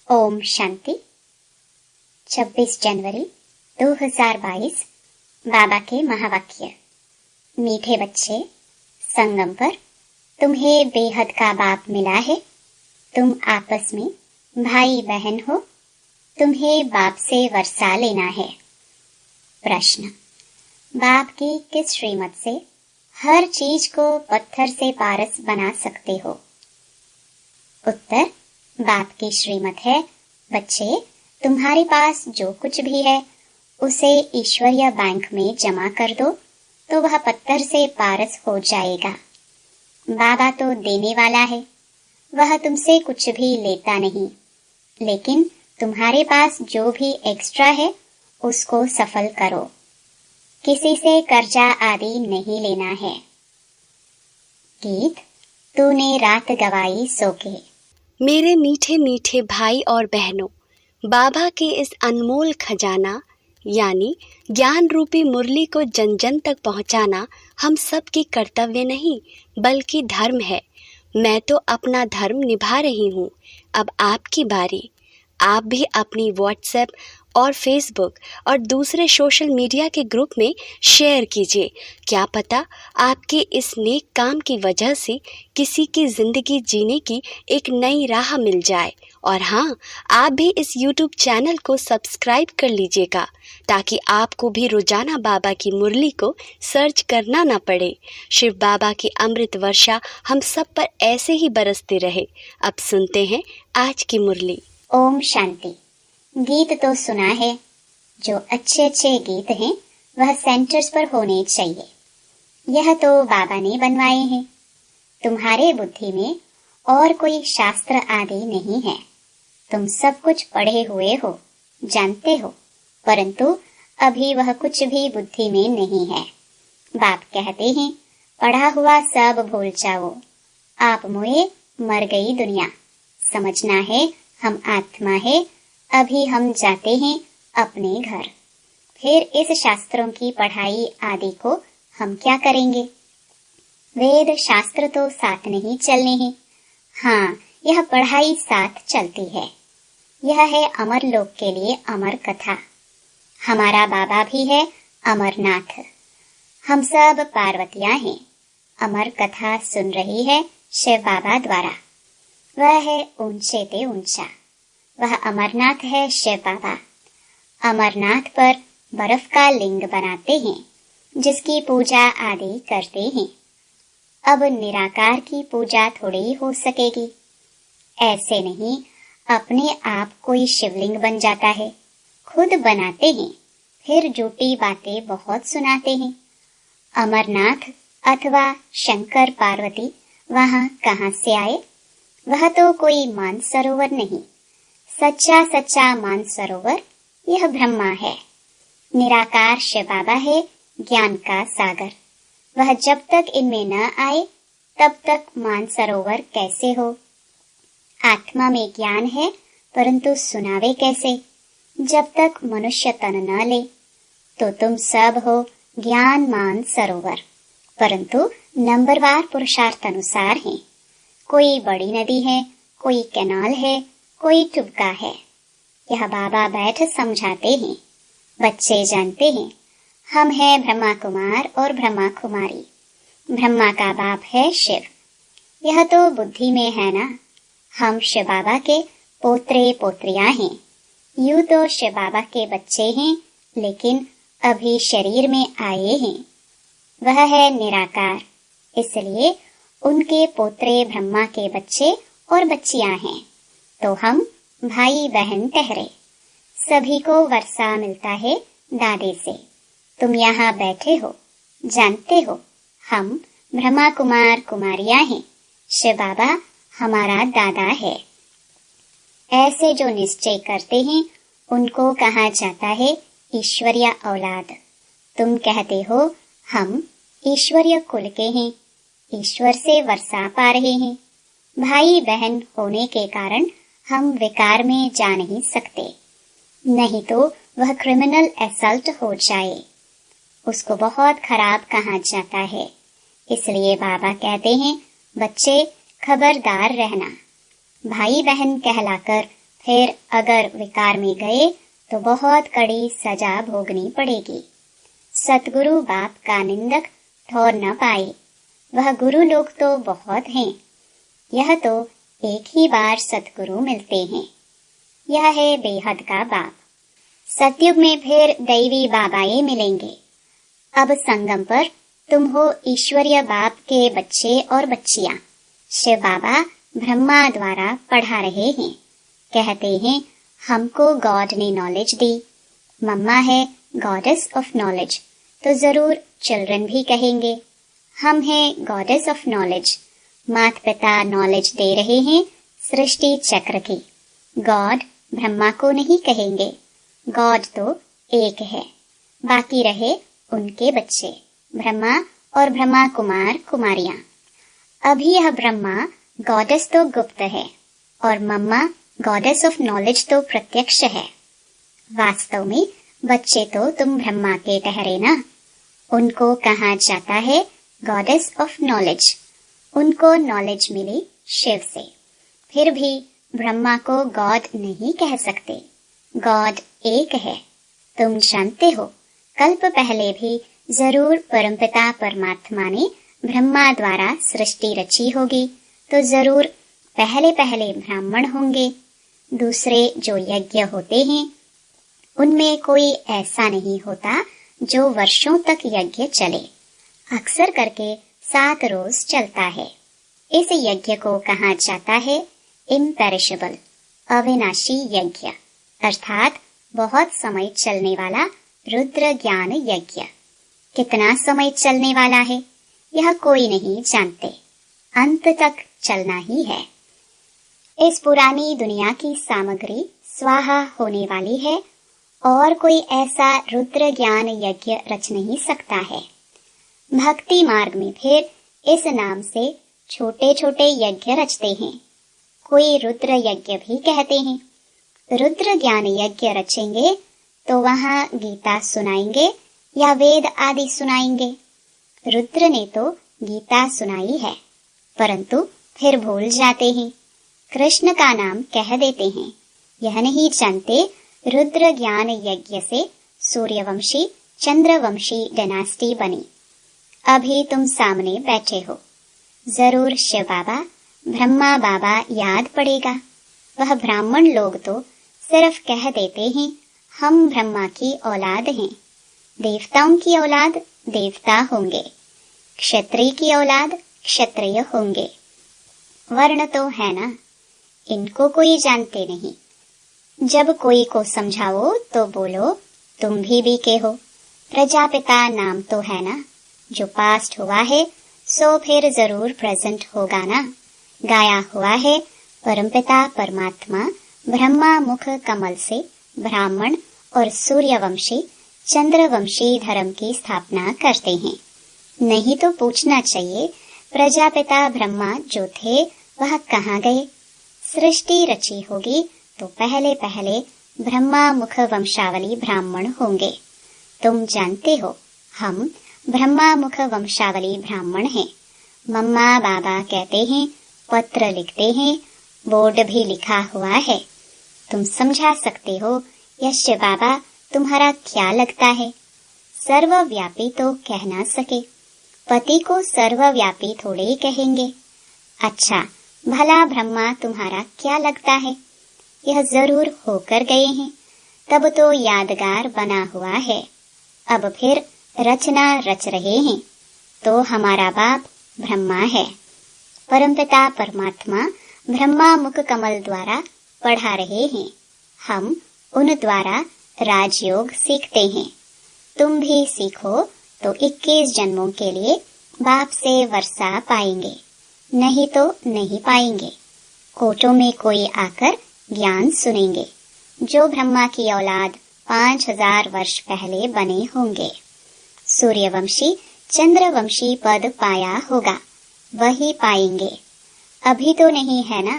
ओम शांति। 26 जनवरी 2022 बाबा के महावाक्य। मीठे बच्चे, संगम पर तुम्हें बेहद का बाप मिला है। तुम आपस में भाई बहन हो। तुम्हें बाप से वर्षा लेना है। प्रश्न: बाप की किस श्रीमत से हर चीज को पत्थर से पारस बना सकते हो? उत्तर: बाप की श्रीमत है, बच्चे, तुम्हारे पास जो कुछ भी है उसे ईश्वरीय बैंक में जमा कर दो तो वह पत्थर से पारस हो जाएगा। बाबा तो देने वाला है, वह तुमसे कुछ भी लेता नहीं, लेकिन तुम्हारे पास जो भी एक्स्ट्रा है उसको सफल करो। किसी से कर्जा आदि नहीं लेना है। गीत: तूने रात गवाई सो के। मेरे मीठे मीठे भाई और बहनों, बाबा के इस अनमोल खजाना यानी ज्ञान रूपी मुरली को जन जन तक पहुंचाना हम सब की कर्तव्य नहीं बल्कि धर्म है। मैं तो अपना धर्म निभा रही हूँ, अब आपकी बारी। आप भी अपनी व्हाट्सएप और फेसबुक और दूसरे सोशल मीडिया के ग्रुप में शेयर कीजिए। क्या पता आपके इस नेक काम की वजह से किसी की ज़िंदगी जीने की एक नई राह मिल जाए। और हाँ, आप भी इस YouTube चैनल को सब्सक्राइब कर लीजिएगा ताकि आपको भी रोजाना बाबा की मुरली को सर्च करना ना पड़े। शिव बाबा की अमृत वर्षा हम सब पर ऐसे ही बरसते रहे। अब सुनते हैं आज की मुरली। ओम शांति। गीत तो सुना है, जो अच्छे अच्छे गीत हैं वह सेंटर्स पर होने चाहिए। यह तो बाबा ने बनवाए हैं। तुम्हारे बुद्धि में और कोई शास्त्र आदि नहीं है। तुम सब कुछ पढ़े हुए हो, जानते हो, परंतु अभी वह कुछ भी बुद्धि में नहीं है। बाप कहते हैं, पढ़ा हुआ सब भूल जाओ, आप मोए मर गई दुनिया। समझना है हम आत्मा है, अभी हम जाते हैं अपने घर। फिर इस शास्त्रों की पढ़ाई आदि को हम क्या करेंगे? वेद शास्त्र तो साथ नहीं चलने हैं। हाँ, यह पढ़ाई साथ चलती है। यह है अमर लोक के लिए अमर कथा। हमारा बाबा भी है अमरनाथ। हम सब पार्वतियां हैं। अमर कथा सुन रही है शिव बाबा द्वारा। वह है ऊंचे ते ऊंचा, वह अमरनाथ है शिव बाबा। अमरनाथ पर बर्फ का लिंग बनाते हैं जिसकी पूजा आदि करते हैं। अब निराकार की पूजा थोड़ी हो सकेगी। ऐसे नहीं अपने आप कोई शिवलिंग बन जाता है। खुद बनाते हैं, फिर झूठी बातें बहुत सुनाते हैं। अमरनाथ अथवा शंकर पार्वती वहां कहां से आए? वह तो कोई मानसरोवर नहीं। सच्चा सच्चा मानसरोवर यह ब्रह्मा है। निराकार शिव बाबा है, ज्ञान का सागर। वह जब तक इनमें न आए तब तक मानसरोवर कैसे हो? आत्मा में ज्ञान है, परंतु सुनावे कैसे? जब तक मनुष्य तन न ले। तो तुम सब हो ज्ञान मान सरोवर, परंतु नंबरवार पुरुषार्थ अनुसार है। कोई बड़ी नदी है, कोई कैनाल है, कोई टुबका है। यह बाबा बैठ समझाते हैं। बच्चे जानते हैं हम हैं ब्रह्मा कुमार और ब्रह्मा कुमारी। ब्रह्मा का बाप है शिव। यह तो बुद्धि में है ना। हम शिव बाबा के पोत्रे पोत्रियां हैं। यूं तो शिव बाबा के बच्चे हैं, लेकिन अभी शरीर में आए हैं। वह है निराकार, इसलिए उनके पोत्रे ब्रह्मा के बच्चे और बच्चियां हैं। तो हम भाई बहन ठहरे। सभी को वर्षा मिलता है दादे से। तुम यहाँ बैठे हो, जानते हो हम ब्रह्मा कुमार कुमारियां हैं। शिव बाबा हमारा दादा है। ऐसे जो निश्चय करते हैं उनको कहा जाता है ईश्वरीय औलाद। तुम कहते हो हम ईश्वरीय कुल के हैं, ईश्वर से वर्षा पा रहे हैं। भाई बहन होने के कारण हम विकार में जा नहीं सकते, नहीं तो वह क्रिमिनल असल्ट हो जाए। उसको बहुत खराब कहा जाता है। इसलिए बाबा कहते हैं, बच्चे खबरदार रहना। भाई बहन कहलाकर फिर अगर विकार में गए तो बहुत कड़ी सजा भोगनी पड़ेगी। सतगुरु बाप का निंदक ठौर न पाए, वह गुरु लोग तो बहुत हैं। यह तो एक ही बार सतगुरु मिलते हैं। यह है बेहद का बाप। सतयुग में फिर दैवी बाबाएं मिलेंगे। अब संगम पर तुम हो ईश्वरीय बाप के बच्चे और बच्चियां। शिव बाबा ब्रह्मा द्वारा पढ़ा रहे हैं। कहते हैं हमको गॉड ने नॉलेज दी। मम्मा है गॉडेस ऑफ नॉलेज, तो जरूर चिल्ड्रन भी कहेंगे हम हैं गॉडेस ऑफ नॉलेज। माता पिता नॉलेज दे रहे हैं सृष्टि चक्र की। गॉड ब्रह्मा को नहीं कहेंगे, गॉड तो एक है, बाकी रहे उनके बच्चे ब्रह्मा और ब्रह्मा कुमार कुमारियां। अभी यह ब्रह्मा गॉडेस तो गुप्त है और मम्मा गॉडेस ऑफ नॉलेज तो प्रत्यक्ष है। वास्तव में बच्चे तो तुम ब्रह्मा के ठहरे ना। उनको कहा जाता है गॉडेस ऑफ नॉलेज। उनको नॉलेज मिली शिव से। फिर भी ब्रह्मा को गॉड नहीं कह सकते। गॉड एक है। तुम जानते हो कल्प पहले भी जरूर परमपिता परमात्मा ने ब्रह्मा द्वारा सृष्टि रची होगी, तो जरूर पहले पहले ब्राह्मण होंगे। दूसरे जो यज्ञ होते हैं उनमें कोई ऐसा नहीं होता जो वर्षों तक यज्ञ चले। अक्सर करके 7 रोज चलता है। इस यज्ञ को कहा जाता है इम्पेरिशेबल, अविनाशी यज्ञ, अर्थात बहुत समय चलने वाला रुद्र ज्ञान यज्ञ। कितना समय चलने वाला है यह कोई नहीं जानते, अंत तक चलना ही है। इस पुरानी दुनिया की सामग्री स्वाहा होने वाली है और कोई ऐसा रुद्र ज्ञान यज्ञ रच नहीं सकता है। भक्ति मार्ग में फिर इस नाम से छोटे छोटे यज्ञ रचते हैं। कोई रुद्र यज्ञ भी कहते हैं। रुद्र ज्ञान यज्ञ रचेंगे तो वहां गीता सुनाएंगे या वेद आदि सुनाएंगे। रुद्र ने तो गीता सुनाई है, परंतु फिर भूल जाते हैं, कृष्ण का नाम कह देते हैं। यह नहीं जानते रुद्र ज्ञान यज्ञ से सूर्यवंशी चंद्रवंशी डायनास्टी बनी। अभी तुम सामने बैठे हो, जरूर शिव बाबा ब्रह्मा बाबा याद पड़ेगा। वह ब्राह्मण लोग तो सिर्फ कह देते हैं हम ब्रह्मा की औलाद हैं। देवताओं की औलाद देवता होंगे, क्षत्रिय की औलाद क्षत्रिय होंगे। वर्ण तो है ना, इनको कोई जानते नहीं। जब कोई को समझाओ तो बोलो तुम भी बीके हो। प्रजापिता नाम तो है ना, जो पास्ट हुआ है सो फिर जरूर प्रेजेंट होगा ना। गाया हुआ है परमपिता परमात्मा ब्रह्मा मुख कमल से ब्राह्मण और सूर्यवंशी चंद्रवंशी धर्म की स्थापना करते हैं। नहीं तो पूछना चाहिए प्रजापिता ब्रह्मा जो थे वह कहाँ गए। सृष्टि रची होगी तो पहले पहले ब्रह्मा मुख वंशावली ब्राह्मण होंगे। तुम जानते हो हम ब्रह्मा मुख वंशावली ब्राह्मण हैं। मम्मा बाबा कहते हैं, पत्र लिखते हैं, बोर्ड भी लिखा हुआ है। तुम समझा सकते हो यश बाबा तुम्हारा क्या लगता है। सर्वव्यापी तो कह ना सके, पति को सर्वव्यापी थोड़े ही कहेंगे। अच्छा भला ब्रह्मा तुम्हारा क्या लगता है। यह जरूर होकर गए हैं, तब तो यादगार बना हुआ है। अब फिर रचना रच रहे हैं, तो हमारा बाप ब्रह्मा है। परमपिता परमात्मा ब्रह्मा मुख कमल द्वारा पढ़ा रहे हैं। हम उन द्वारा राजयोग सीखते हैं। तुम भी सीखो तो 21 जन्मों के लिए बाप से वर्षा पाएंगे, नहीं तो नहीं पाएंगे। कोटों में कोई आकर ज्ञान सुनेंगे, जो ब्रह्मा की औलाद 5000 वर्ष पहले बने होंगे। सूर्यवंशी चंद्रवंशी पद पाया होगा, वही पाएंगे। अभी तो नहीं है ना,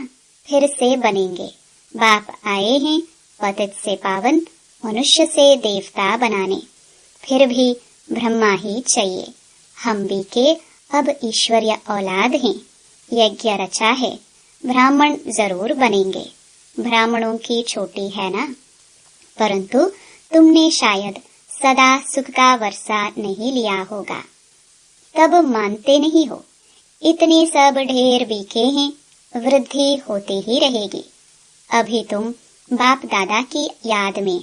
फिर से बनेंगे। बाप आए हैं पतित से पावन मनुष्य से देवता बनाने। फिर भी ब्रह्मा ही चाहिए। हम भी के अब ईश्वरीय औलाद हैं। यज्ञ रचा है, ब्राह्मण जरूर बनेंगे। ब्राह्मणों की छोटी है ना, परंतु तुमने शायद सदा सुख का वर्षा नहीं लिया होगा, तब मानते नहीं हो। इतने सब ढेर बीके हैं, वृद्धि होती ही रहेगी। अभी तुम बाप दादा की याद में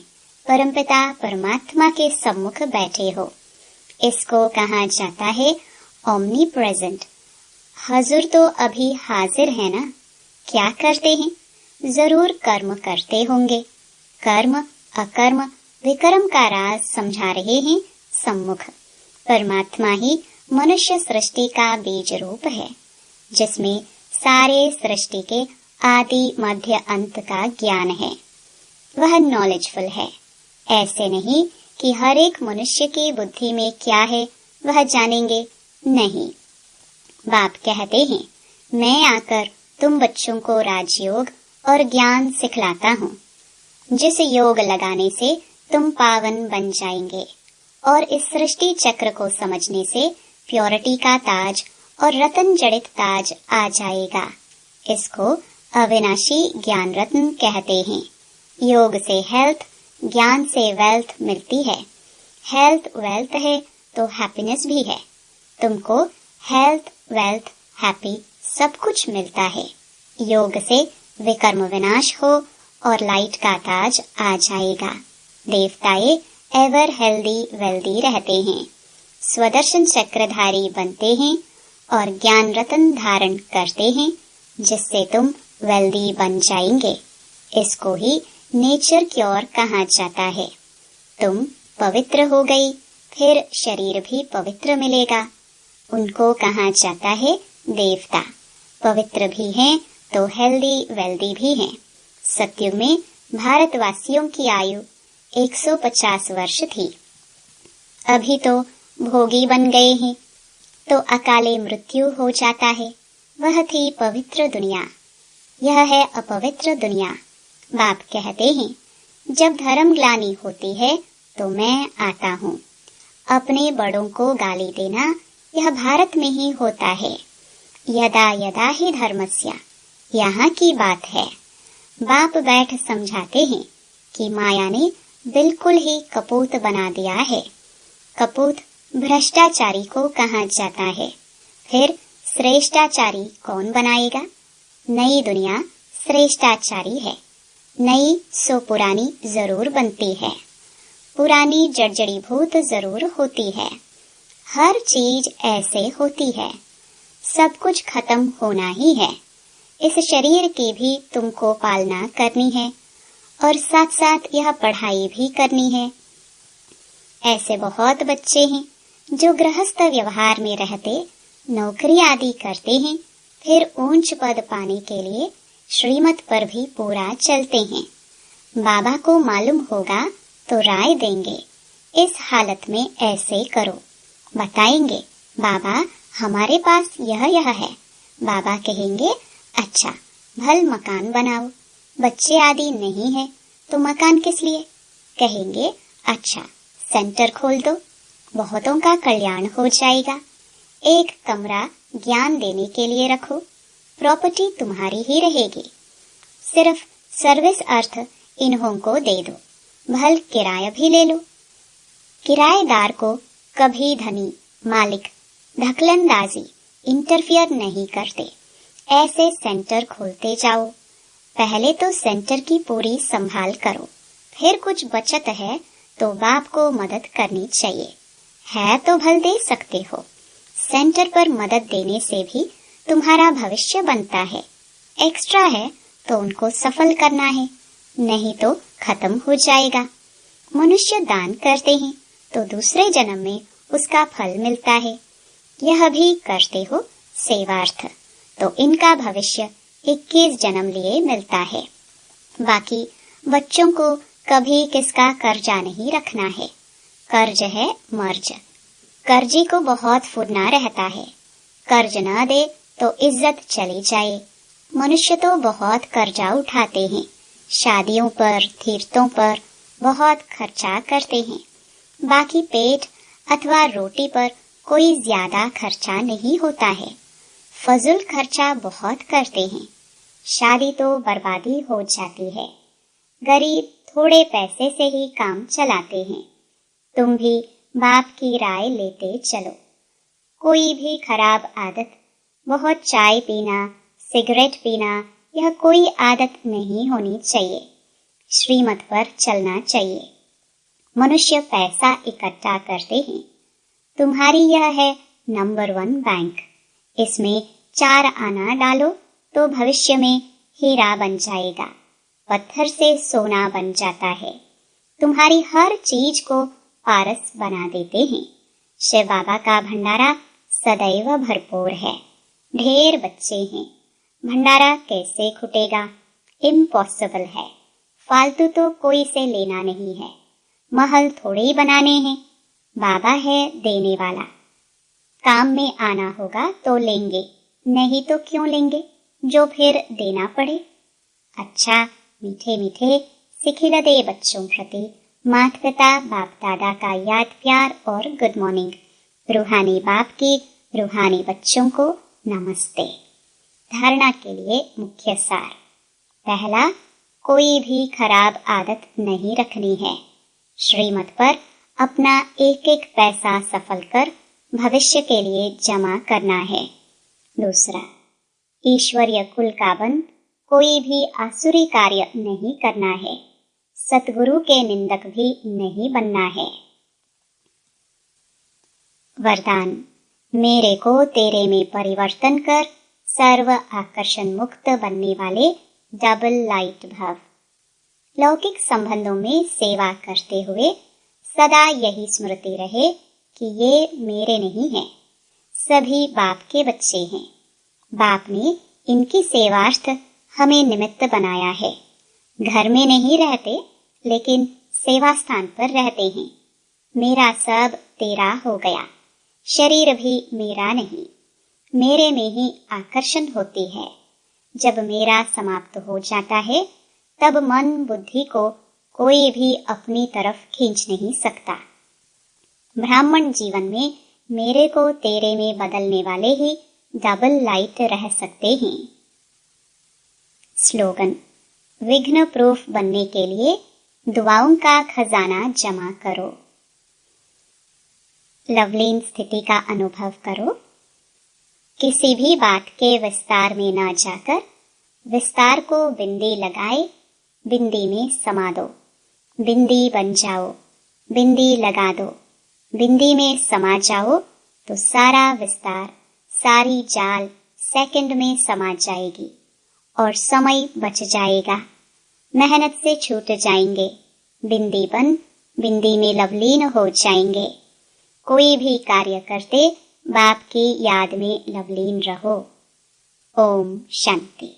परमपिता परमात्मा के सम्मुख बैठे हो। इसको कहा जाता है ओमनी प्रेजेंट। हजूर तो अभी हाजिर है ना। क्या करते हैं? जरूर कर्म करते होंगे। कर्म अकर्म विकर्म का राज समझा रहे हैं सम्मुख। परमात्मा ही मनुष्य सृष्टि का बीज रूप है, जिसमें सारे सृष्टि के आदि मध्य अंत का ज्ञान है। वह नॉलेजफुल है। ऐसे नहीं कि हर एक मनुष्य की बुद्धि में क्या है वह जानेंगे, नहीं। बाप कहते हैं, मैं आकर तुम बच्चों को राजयोग और ज्ञान सिखलाता हूँ, जिस योग लगाने से तुम पावन बन जाएंगे और इस सृष्टि चक्र को समझने से प्योरिटी का ताज और रतन जड़ित ताज आ जाएगा। इसको अविनाशी ज्ञान रत्न कहते हैं। योग से हेल्थ, ज्ञान से वेल्थ मिलती है। हेल्थ वेल्थ है तो हैप्पीनेस भी है। तुमको हेल्थ वेल्थ हैप्पी सब कुछ मिलता है। योग से विकर्म विनाश हो और लाइट का ताज आ जाएगा। देवताए एवर हेल्दी वेल्दी रहते हैं, स्वदर्शन चक्रधारी बनते हैं और ज्ञान रतन धारण करते हैं, जिससे तुम वेल्दी बन जाएंगे। इसको ही नेचर क्योर कहा जाता है। तुम पवित्र हो गई, फिर शरीर भी पवित्र मिलेगा। उनको कहा जाता है देवता। पवित्र भी हैं तो हेल्दी वेल्दी भी हैं। सत्युग में भारतवासियों की आयु 150 वर्ष थी। अभी तो भोगी बन गए हैं तो अकाले मृत्यु हो जाता है। वह थी पवित्र दुनिया, यह है अपवित्र दुनिया। बाप कहते हैं, जब धर्म ग्लानि होती है तो मैं आता हूँ। अपने बड़ों को गाली देना यह भारत में ही होता है। यदा यदा ही धर्मस्य, यहाँ की बात है। बाप बैठ समझाते हैं कि माया ने बिल्कुल ही कपूत बना दिया है। कपूत भ्रष्टाचारी को कहा जाता है। फिर श्रेष्ठाचारी कौन बनाएगा? नई दुनिया श्रेष्ठाचारी है। नई सो पुरानी जरूर बनती है। पुरानी जर्जरीभूत जरूर होती है। हर चीज ऐसे होती है। सब कुछ खत्म होना ही है। इस शरीर की भी तुमको पालना करनी है और साथ साथ यह पढ़ाई भी करनी है। ऐसे बहुत बच्चे हैं जो गृहस्थ व्यवहार में रहते नौकरी आदि करते हैं, फिर ऊंच पद पाने के लिए श्रीमत पर भी पूरा चलते हैं। बाबा को मालूम होगा तो राय देंगे, इस हालत में ऐसे करो। बताएंगे, बाबा हमारे पास यह है। बाबा कहेंगे, अच्छा भल मकान बनाओ। बच्चे आदि नहीं है तो मकान किस लिए? कहेंगे, अच्छा सेंटर खोल दो, बहुतों का कल्याण हो जाएगा। एक कमरा ज्ञान देने के लिए रखो, प्रॉपर्टी तुम्हारी ही रहेगी। सिर्फ सर्विस अर्थ इन्हों को दे दो, भल किराया भी ले लो। किराएदार को कभी धनी मालिक ढकलंदाजी इंटरफियर नहीं करते। ऐसे सेंटर खोलते जाओ। पहले तो सेंटर की पूरी संभाल करो, फिर कुछ बचत है तो बाप को मदद करनी चाहिए। है तो भल दे सकते हो। सेंटर पर मदद देने से भी तुम्हारा भविष्य बनता है। एक्स्ट्रा है तो उनको सफल करना है, नहीं तो खत्म हो जाएगा। मनुष्य दान करते हैं तो दूसरे जन्म में उसका फल मिलता है। यह भी करते हो सेवार्थ, तो इनका भविष्य 21 जन्म लिए मिलता है। बाकी बच्चों को कभी किसका कर्जा नहीं रखना है। कर्ज है मर्ज। कर्जी को बहुत फुरना रहता है। कर्ज न दे तो इज्जत चली जाए। मनुष्य तो बहुत कर्जा उठाते हैं, शादियों पर तीर्थों पर बहुत खर्चा करते हैं। बाकी पेट अथवा रोटी पर कोई ज्यादा खर्चा नहीं होता है। फजूल खर्चा बहुत करते हैं। शादी तो बर्बादी हो जाती है। गरीब थोड़े पैसे से ही काम चलाते हैं। तुम भी बाप की राय लेते चलो। कोई भी खराब आदत, बहुत चाय पीना, सिगरेट पीना, यह कोई आदत नहीं होनी चाहिए। श्रीमत पर चलना चाहिए। मनुष्य पैसा इकट्ठा करते हैं। तुम्हारी यह है नंबर 1 बैंक। इसमें 4 आना डालो तो भविष्य में हीरा बन जाएगा, पत्थर से सोना बन जाता है। तुम्हारी हर चीज को पारस बना देते हैं। शिव बाबा का भंडारा सदैव भरपूर है। ढेर बच्चे हैं, भंडारा कैसे खुटेगा? इम्पॉसिबल है। फालतू तो कोई से लेना नहीं है। महल थोड़े ही बनाने हैं। बाबा है देने वाला। काम में आना होगा तो लेंगे, नहीं तो क्यों लेंगे जो फिर देना पड़े। अच्छा, मीठे मीठे सिखिलदे बच्चों प्रति माता पिता बाप दादा का याद प्यार और गुड मॉर्निंग। रूहानी बाप की रूहानी बच्चों को नमस्ते। धारणा के लिए मुख्य सार। पहला, कोई भी खराब आदत नहीं रखनी है। श्रीमत पर अपना एक एक पैसा सफल कर भविष्य के लिए जमा करना है। दूसरा, ईश्वरीय कुल का बन कोई भी आसुरी कार्य नहीं करना है। सतगुरु के निंदक भी नहीं बनना है। वरदान, मेरे को तेरे में परिवर्तन कर सर्व आकर्षण मुक्त बनने वाले डबल लाइट भव। लौकिक संबंधों में सेवा करते हुए सदा यही स्मृति रहे कि ये मेरे नहीं हैं, सभी बाप के बच्चे हैं। बाप ने इनकी सेवार्थ हमें निमित्त बनाया है। घर में नहीं रहते लेकिन सेवा स्थान पर रहते हैं। मेरा सब तेरा हो गया, शरीर भी मेरा नहीं, मेरे में ही आकर्षण होती है। जब मेरा समाप्त हो जाता है तब मन बुद्धि को कोई भी अपनी तरफ खींच नहीं सकता। ब्राह्मण जीवन में मेरे को तेरे में बदलने वाले ही डबल लाइट रह सकते हैं। स्लोगन, विघ्न प्रूफ बनने के लिए दुआओं का खजाना जमा करो। लवलीन स्थिति का अनुभव करो। किसी भी बात के विस्तार में ना जाकर विस्तार को बिंदी लगाए बिंदी में समा दो। बिंदी बन जाओ, बिंदी लगा दो, बिंदी में समा जाओ तो सारा विस्तार, सारी जाल सेकंड में समा जाएगी और समय बच जाएगा। मेहनत से छूट जाएंगे। बिंदी बन बिंदी में लवलीन हो जाएंगे। कोई भी कार्य करते बाप की याद में लवलीन रहो। ओम शांति।